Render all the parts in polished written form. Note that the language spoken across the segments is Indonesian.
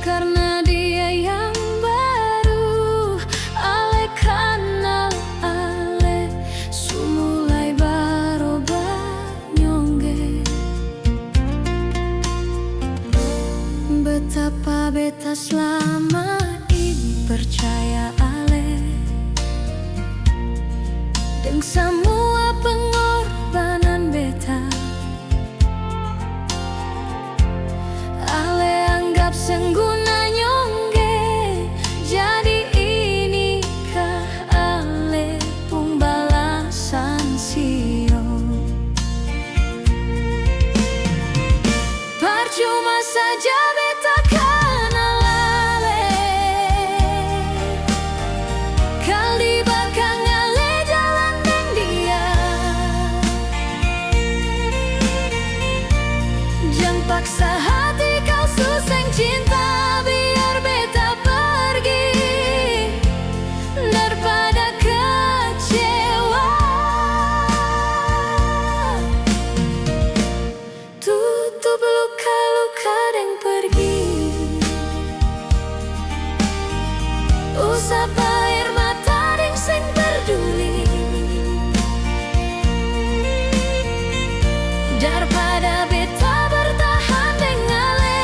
karena dia yang baru. Ale kanal ale sumulai baroba nyongge. Betapa beta selama ini percaya ale dan semua pengorbanan beta. Ale anggap sengguna nyongge, jadi inikah ale pung balasan sio. Percuma saja beta kenal ale, kali bakang ale jalan deng dia. Jangan paksa hati kau suseng cinta, biar beta pergi daripada kecewa. Tutup luka-luka dan pergi, usap air mata dan sing peduli, daripada beta bertahan dengan ale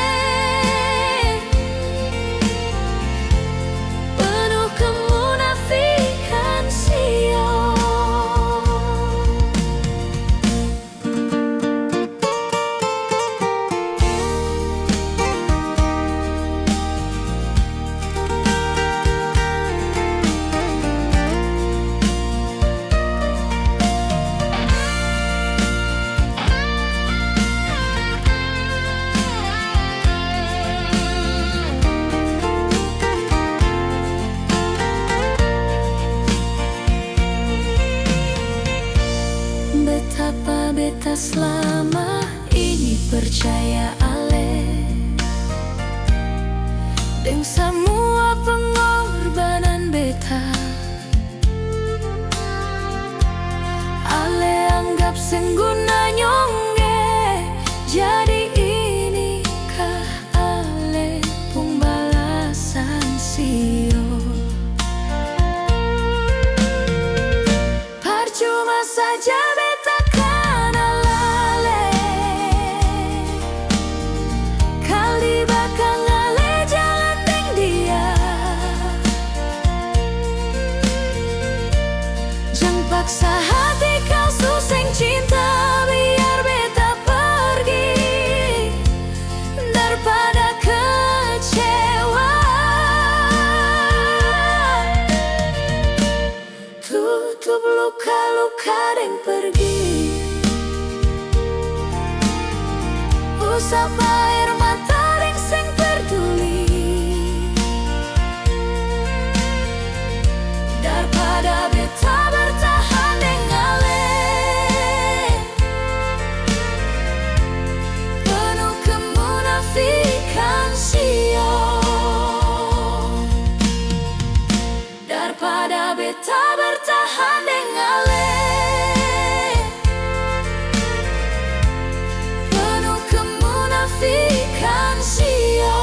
penuh kemunafikan sio. Betapa beta selama ini percaya ale dan semua pengorbanan beta. Ale anggap sengguna nyongge, jadi inikah ale pung balasan sio. Percuma saja beta kenal ale, kali bakang ale jalan deng dia. Jangan paksa hati kau suseng cinta, biar beta pergi daripada kecewa. Tutup luka-luka dan pergi, usap air mata dan sing peduli, daripada beta bertahan dengan ale penuh kemunafikan sio. Daripada beta bertahan dengan ale penuh kemunafikan sio.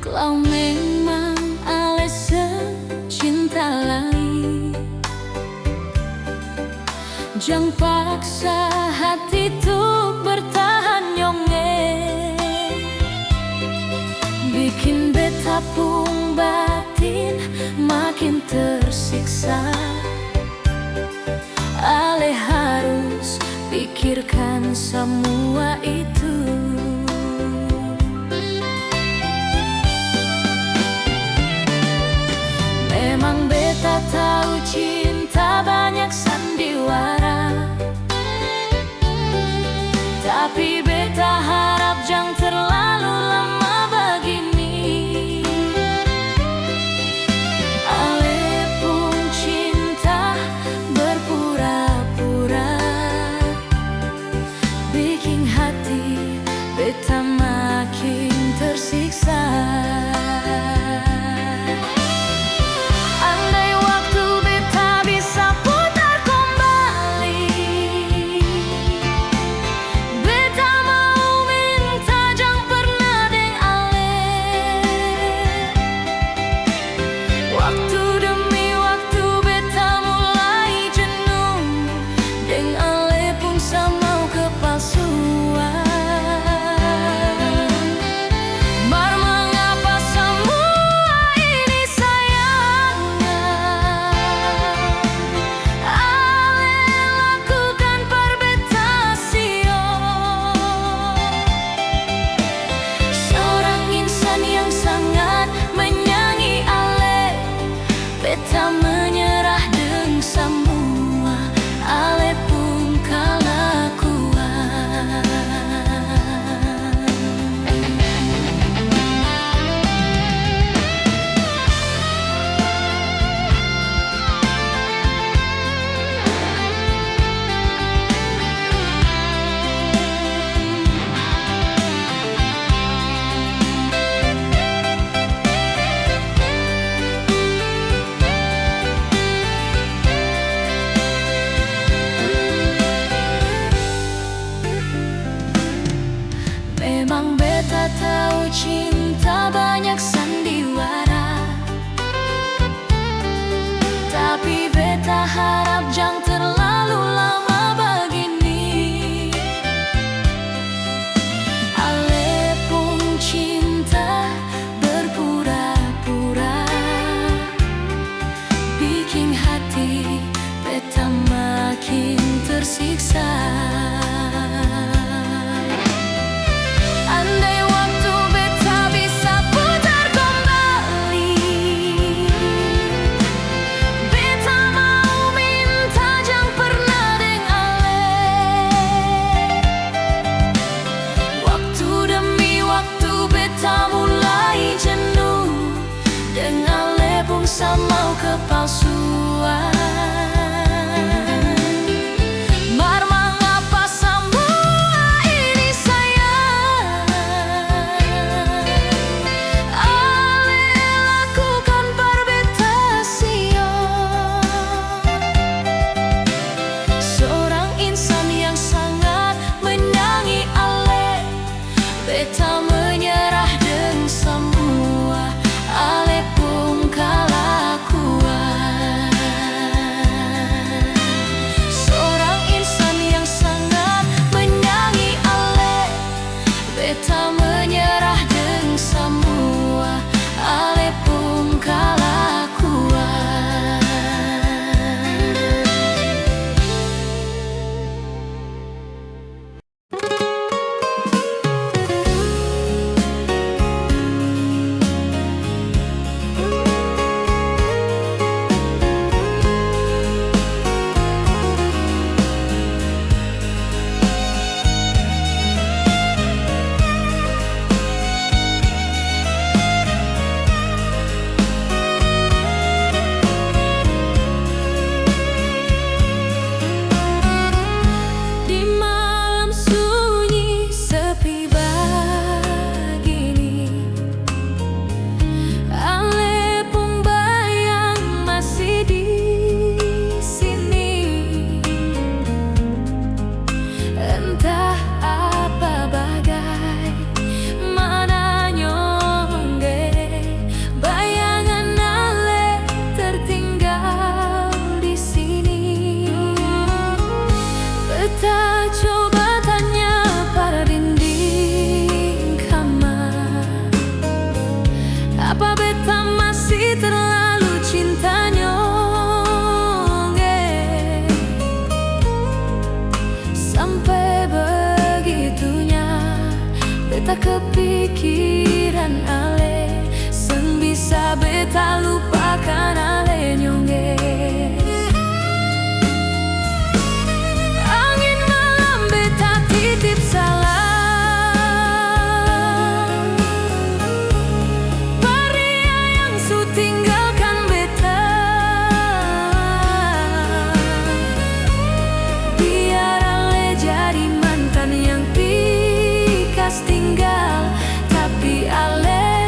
Kau memang ale secinta lain, jangan paksa hati tuh bertahan nyonge, bikin beta pung batin makin tersiksa. Ale harus pikirkan semua itu. Memang beta tahu cinta banyak sandiwara, tapi beta harap jangan terlalu lama begini. Ale Andai waktu beta bisa putar kembali, beta mau minta jang pernah deng ale. Waktu demi waktu beta mulai jenuh, deng ale pun sama kepalsuan. Mar mengapa semua ini sayangnya ale lakukan perbetasio. Seorang insan yang sangat menyayangi ale, beta menyerah deng semua, ale pun kalakuan. Memang beta tahu cinta banyak sandiwara, tapi beta harap jangan terlalu lama begini. Ale pun cinta berpura-pura, bikin hati beta makin tersiksa. Andai waktu beta bisa putar kembali, beta mau minta jang pernah deng ale. Waktu demi waktu beta mulai jenuh, deng ale pun sama kepalsuan. Mar mengapa semua ini sayang, ale lakukan perbetasio. Seorang insan yang sangat menyayangi ale, beta menyerah deng semua, ale pun kalakuan. Seorang insan yang sangat menyayangi ale, beta menyerah deng semua, ale pun kalakuan. Di malam sunyi sepi begini, ale pun bayang masih di sini. Entah apa bagai mana nyongge, bayangan ale tertinggal di sini. Beta coba tanya pada dinding kamar, apa beta masih terlalu cinta nyongge, sampai begitunya beta kepikiran ale, sen bisa beta lupakan ale nyongge. Angin malam beta titip salam, pria yang su tinggalkan beta. Biar ale jadi mantan yang pikas tinggal, tapi ale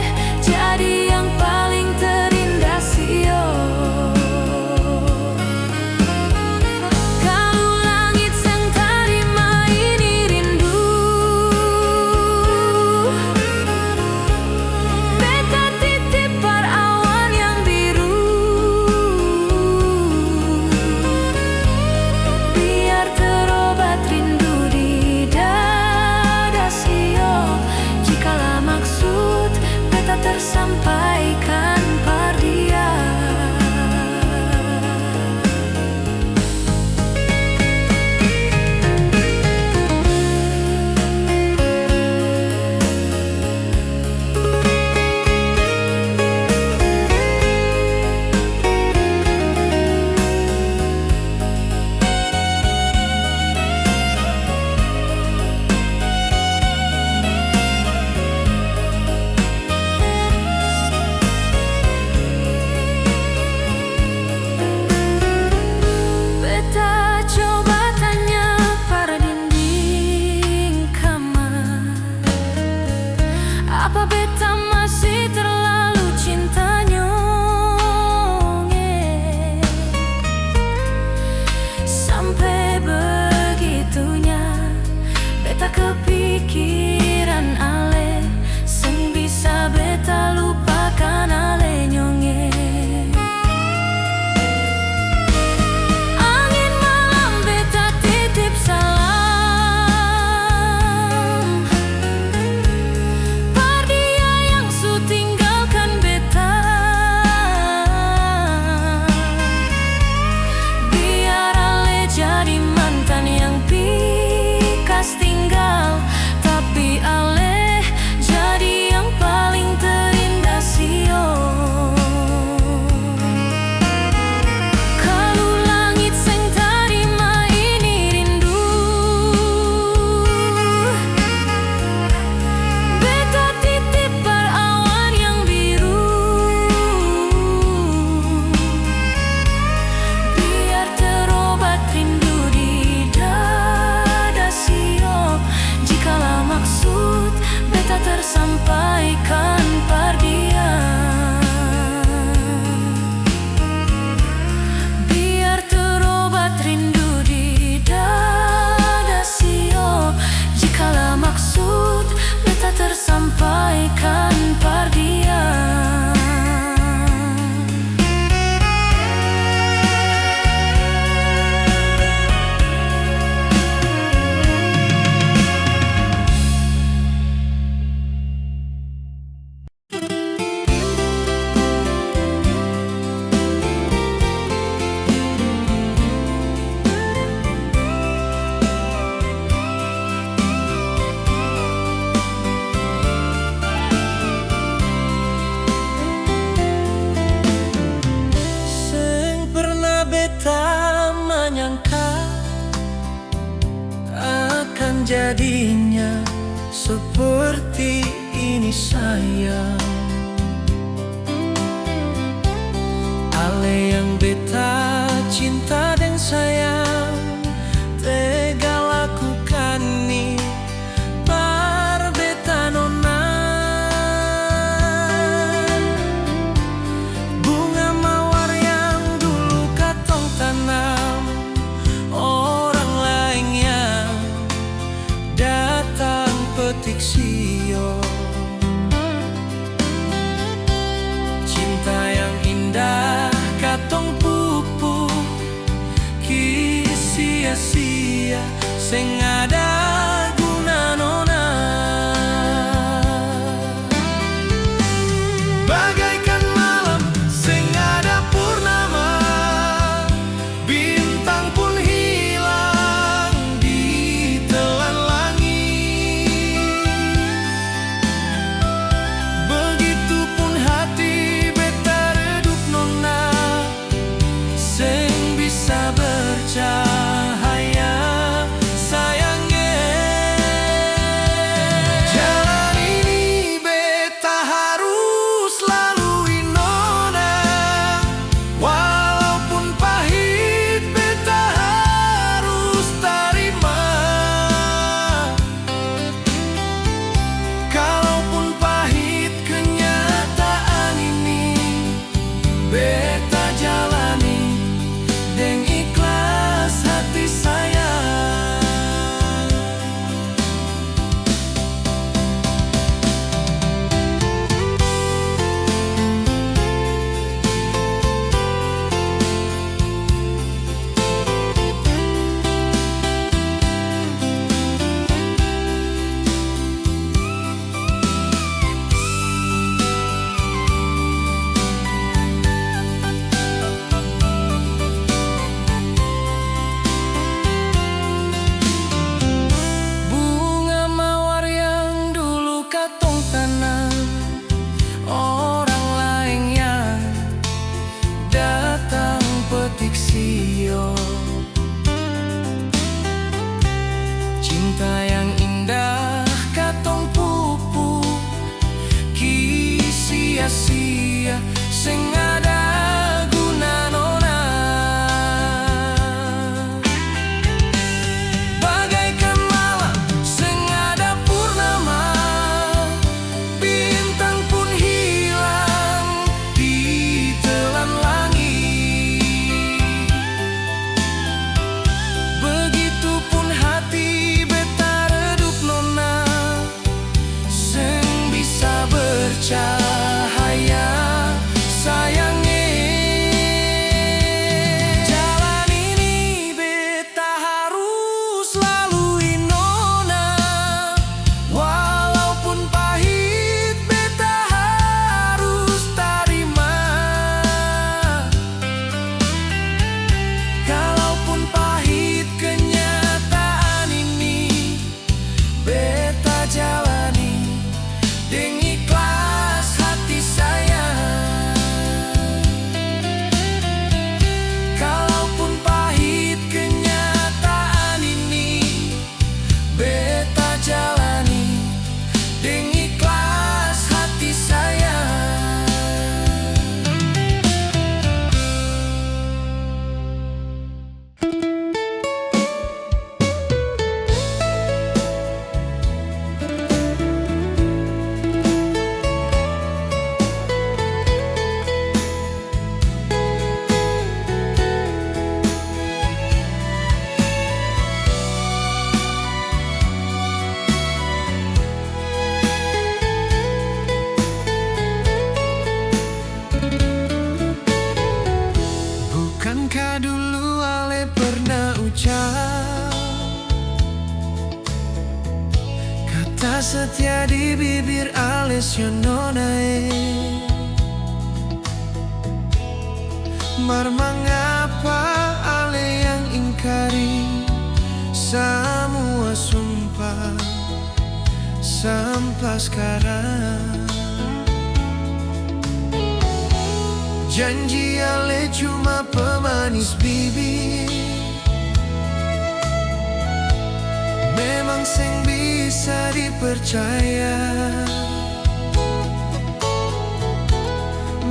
jadinya seperti ini sayang. Ale yang beta cinta dan sayang tega lakukan ni par beta nona. Bunga mawar yang dulu katong tanam, orang lain yang datang petik sio. Cinta yang indah katong pupuk ki sia-sia sing ada guna nona. Bagaikan malam sing ada purnama, bintang pun hilang di telan langit. Begitupun hati beta redup nona, sing bisa bercahaya sayangnya. Jalan ini beta harus lalui nona, walaupun pahit beta harus terima. Kalaupun pahit kenyataan ini, beta jalani deng ikhlas hati saya. Bunga mawar yang dulu katong tanam, orang lain yang datang petik sio. Cinta yang indah katong pupuk ki sia-sia sing ada guna nona. Bagaikan malam sing ada purnama, bintang pun hilang di telan langit. Begitupun hati beta redup nona, sing bisa bercahaya sayangnya. Jalan ini beta harus lalui nona, walaupun pahit beta harus terima. Kalaupun pahit kenyataan ini, beta jalani deng ikhlas hati saya. Kalaupun pahit kenyataan ini, beta jalani deng ikhlas hati saya. Bukankah dulu ale pernah ucap kata setia di bibir ale sio nona Mar mengapa ale yang ingkari semua sumpah sampai sekarang? Janji ale cuma pemanis bibir, memang sing bisa dipercaya.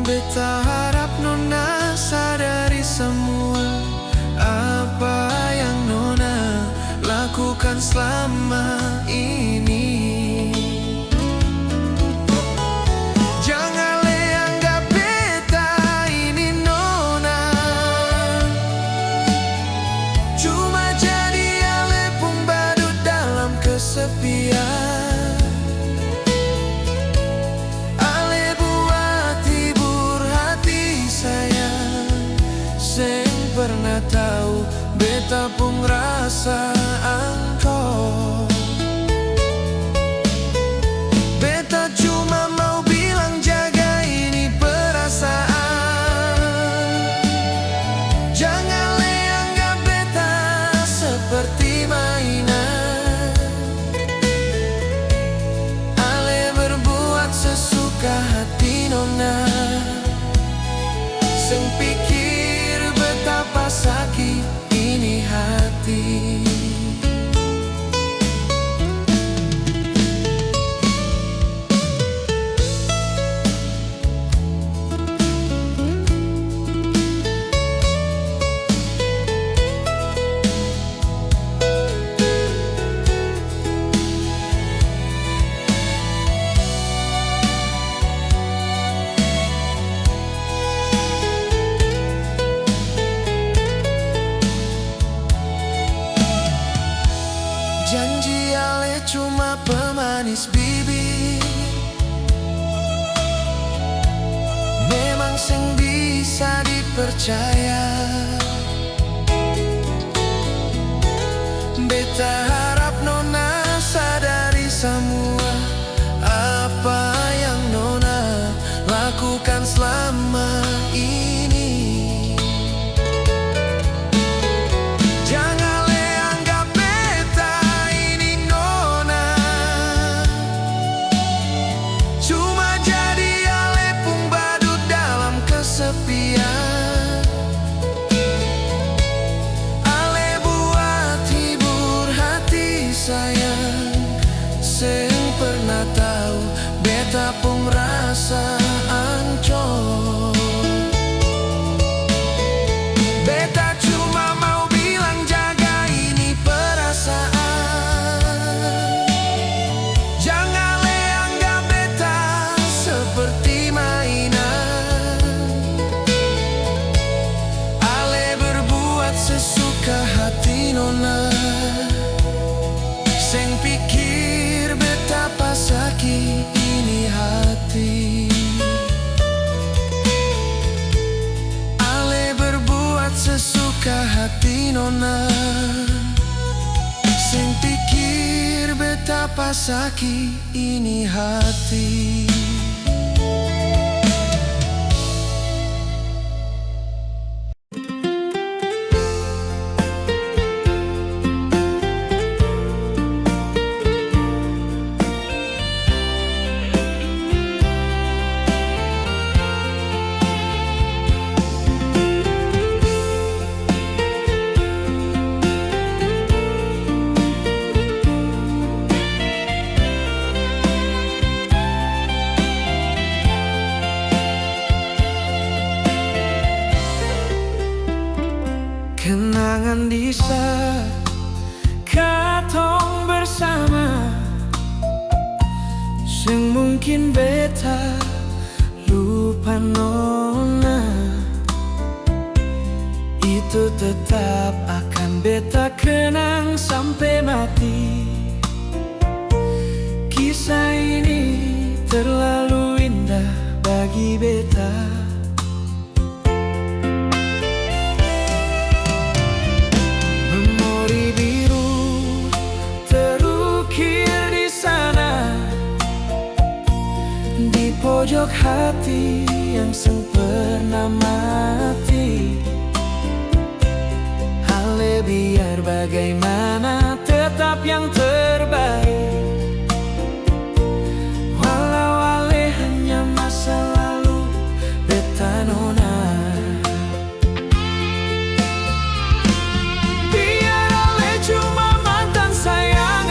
Beta harap nona sadari semua apa yang nona lakukan selama ini. Jangan anggap beta ini nona cuma jadi alepung badut dalam kesepian. Pernah tahu beta pun rasa angkau. Beta cuma mau bilang jaga ini perasaan. Jangan anggap beta seperti mainan. Ale berbuat sesuka hati nona. Sing pikir betapa sakit ini hati. Janji ale cuma pemanis bibir, memang sing bisa dipercaya. Beta harap nona sadari semua apa yang nona lakukan selama ini. Beta pun rasa ancur. Beta cuma mau bilang jaga ini perasaan. Jangan anggap beta seperti mainan. Ale berbuat sesuka hati nona. Sing pikir betapa sakit ini hati. Ale berbuat sesuka hati nona. Sing pikir betapa sakit ini hati. Kenangan di saat katong bersama, sing mungkin beta lupa nona. Itu tetap akan beta kenang sampai mati. Kisah ini terlalu indah bagi beta. Pojok hati yang sempurna mati. Ale biar bagaimana tetap yang terbaik. Walau ale hanya masa lalu beta nona. Biar ale cuma mantan sayang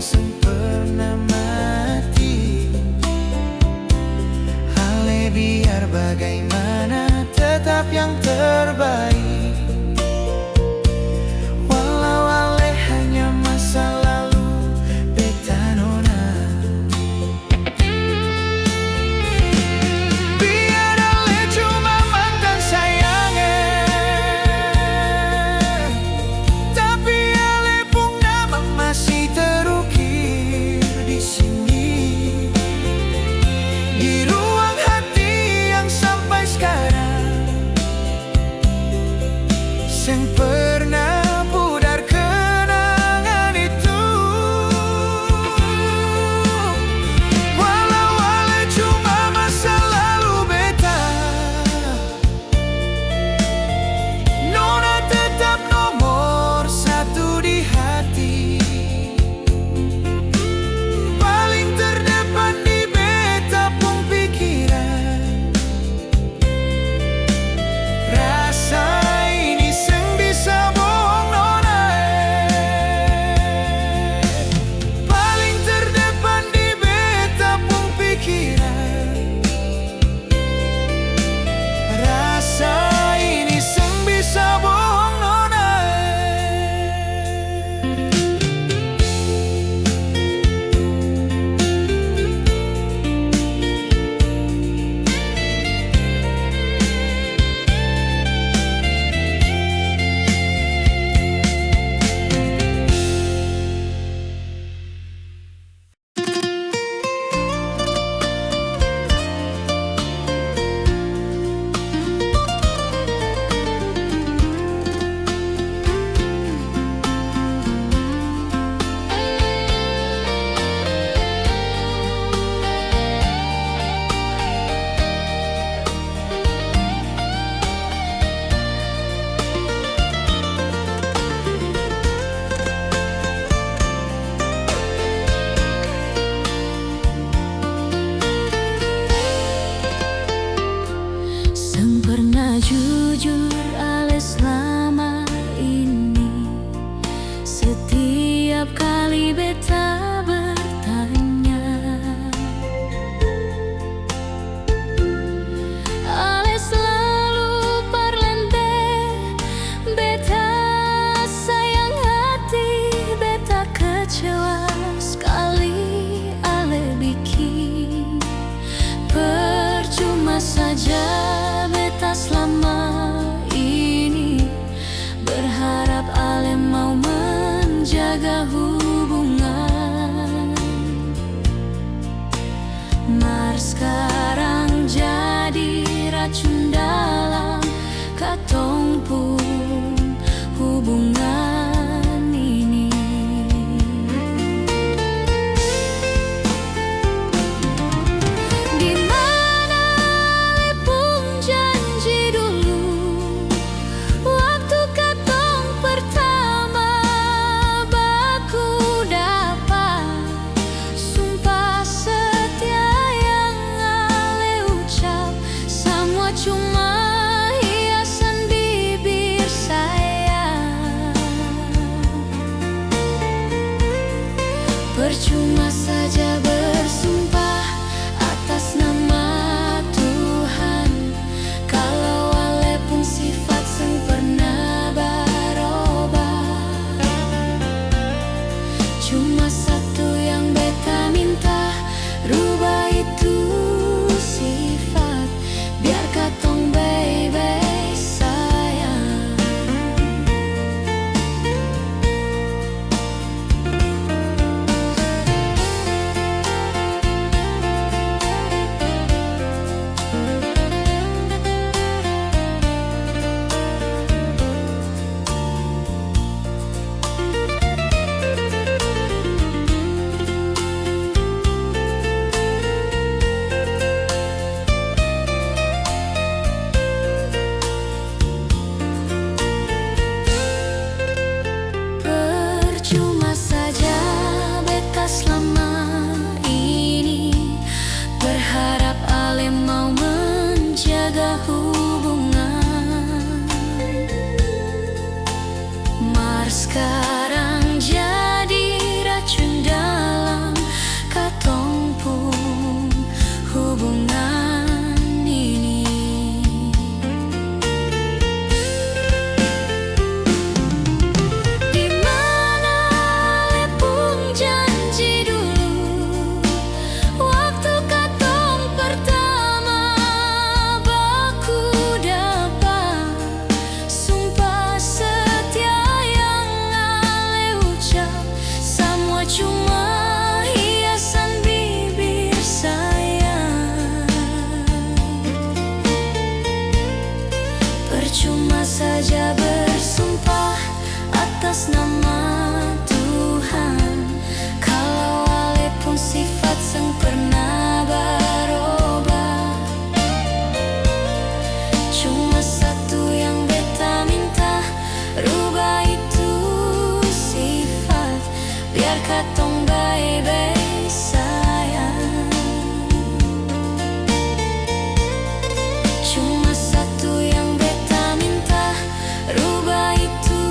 seng pernah mati. Ale biar bagaimana tetap yang terbaik. Walau ale hanya masa lalu beta nona. Biar ale cuma mantan sayangnya, tapi ale pun nama masih terukir di sini, di ruang hati yang sampai sekarang seng pernah pudar kenangan itu. Walau ale cuma masa lalu beta, nona tetap nomor satu di hati. Paling terdepan di beta pun pikiran. Rasa ini seng bisa bohong nona. Paling terdepan di beta pun pikiran. Rasa ini seng bisa bohong nona. Seng pernah jujur ale selama ini. Setiap kali beta bertanya, ale selalu parlente. Beta sayang hati, beta kecewa sekali ale bikin. Percuma saja beta selama ini berharap ale mau menjaga hubungan. Mar sekarang jadi racun dalam katong pun hubungan ini. Di mana ale pun janji dulu waktu katong pertama baku dapat. Sumpah setia yang ale ucap semua cuma hiasan bibir sayang. Percuma saja bersumpah atas nama Tuhan, kalau ale pun sifat seng pernah berubah. Cuma satu yang beta minta, rubah itu sifat, biar katong baik-baik sayang. katong bae-bae sayang. Cuma satu yang beta minta, rubah itu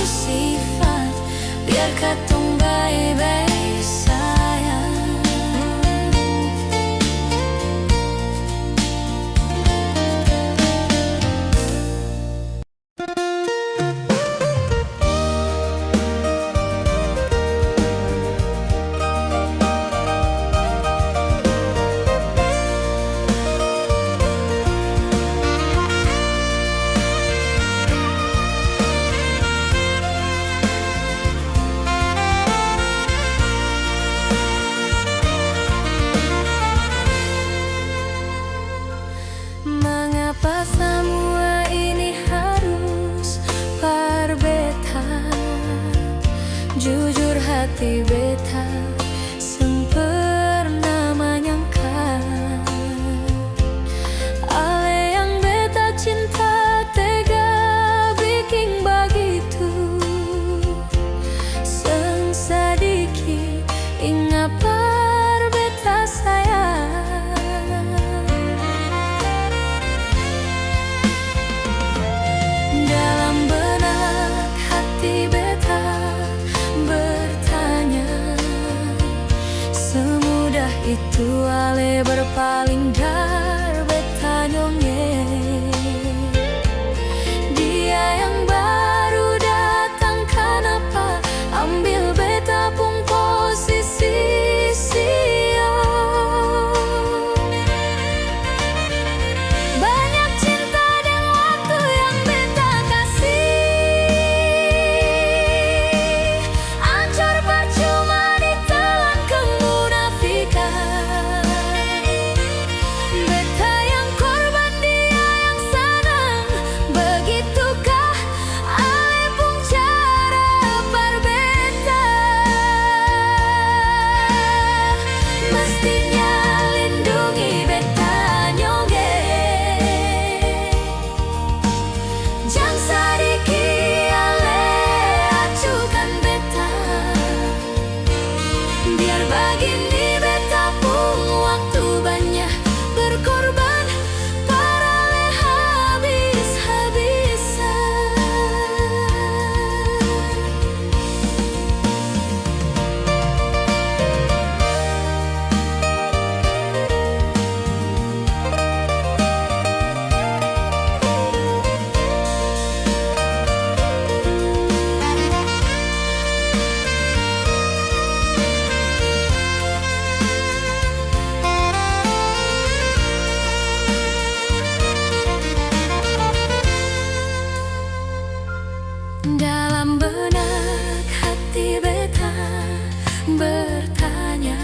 sifat, biar katong bae-bae sayang. Mengapa semua ini harus berbeda? Jujur hati beta sempurna menyangka ale yang beta cinta tega bikin begitu. Seng sedikit ingat beta sayang. Dalam benak hati beta bertanya, semudah itu ale berpaling dar beta nyongeng. Dia yang baru datang, kenapa ambil beta pun posisi banyak cinta dan waktu yang beta kasih, ancur percuma ditelan kemunafikan. Beta yang korban, dia yang senang, begitukah ale pun cara berbeda. Mestinya lindungi beta nyongeng, jangan sedikit ale acukan beta, biar begini beta pun waktu banyak berkorban, parale dalam benak hati beta bertanya,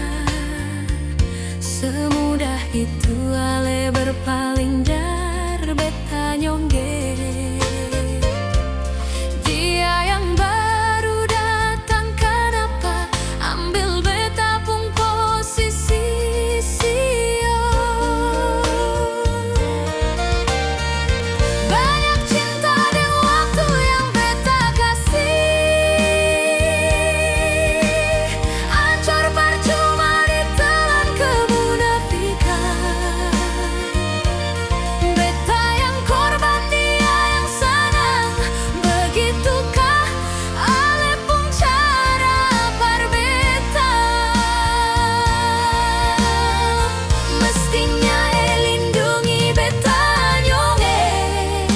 semudah itu ale berpaling dar beta nyongeng. Dia yang baru datang, kenapa ambil beta pun posisi banyak cinta dan waktu yang beta kasih, ancur percuma ditelan kemunafikan. Beta yang korban, dia yang senang, begitukah ale pun cara berbeda. Mestinya lindungi beta nyongeng,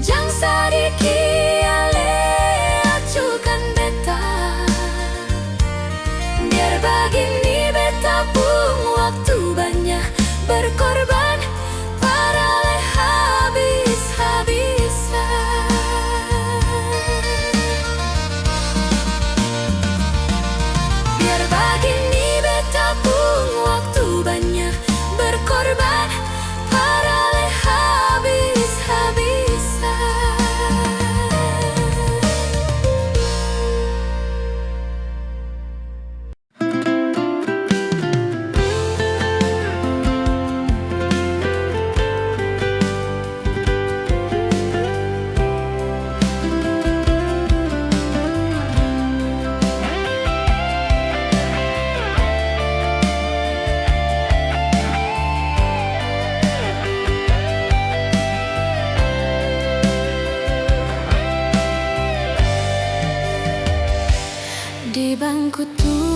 jangan sedikit ale acukan beta, biar begini beta pun waktu banyak berkorban, parale habis-habisan. Biar begini beta pun waktu banyak berkorban, parale habis-habisan.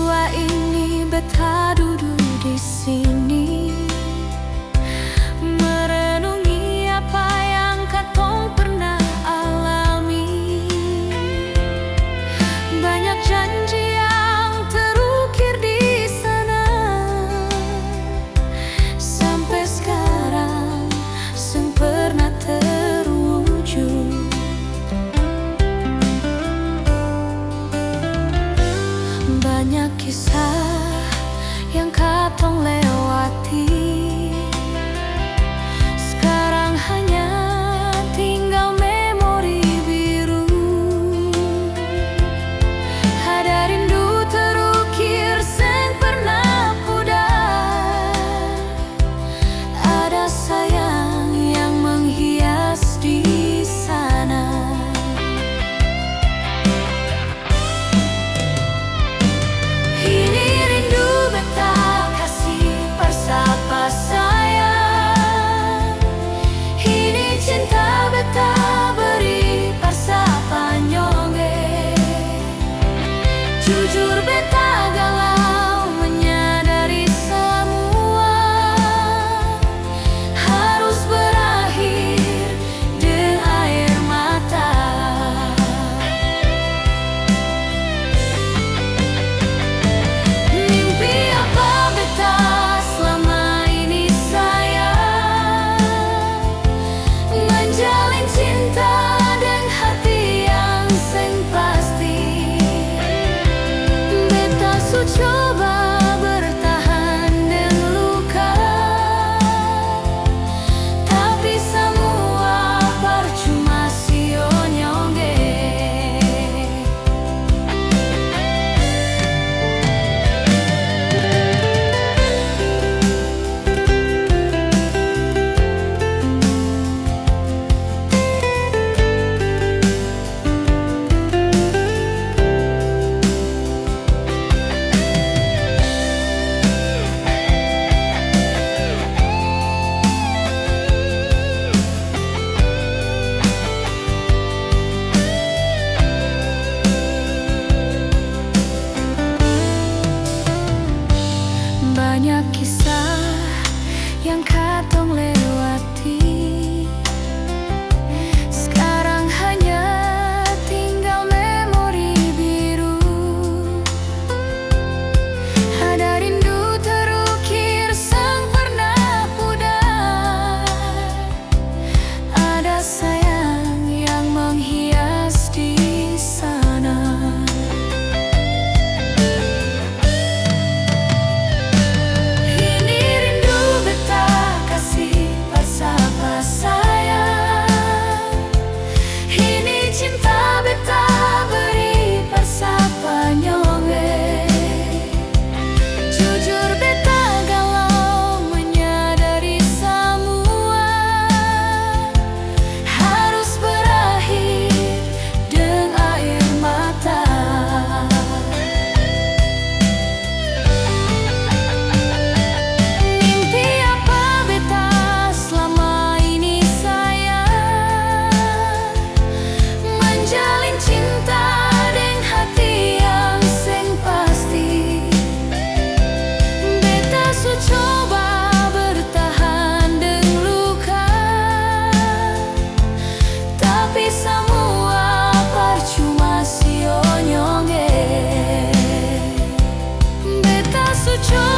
berdua ini beta duduk di sini, merenungi apa yang katong pernah alami. Banyak janji yang terukir di sana, sampai sekarang seng pernah terwujud. Banyak kisah yang katong lewati, sekarang hanya tinggal memori biru. Ada rindu terukir seng pernah pudar, ada sayang yang menghias di sana. Ini rindu beta kasih bersapa sayang, ini cinta beta beri bersapa nyongge. Jujur beta galau menyadari semua harus berakhir dengan air mata. Mimpi apa beta selama ini sayang, menjalin cinta dan hati yang seng pasti. Beta su coba bertahan dengan luka, tapi semua percuma sio nyongge. Banyak kisah yang katong lewati, sekarang hanya tinggal memori biru. Ada rindu terukir seng pernah pudar, ada sayang yang menghias di sana. Ini rindu beta kasih bersapa sayang, ini cinta beta beri bersapa nyongge. Jujur beta galau menyadari semua harus berakhir dengan air mata. Mimpi apa beta selama ini sayang, menjalin cinta dengan hati yang seng pasti. Beta su coba bertahan dengan luka, tapi semua percuma sio nyongge. Beta su coba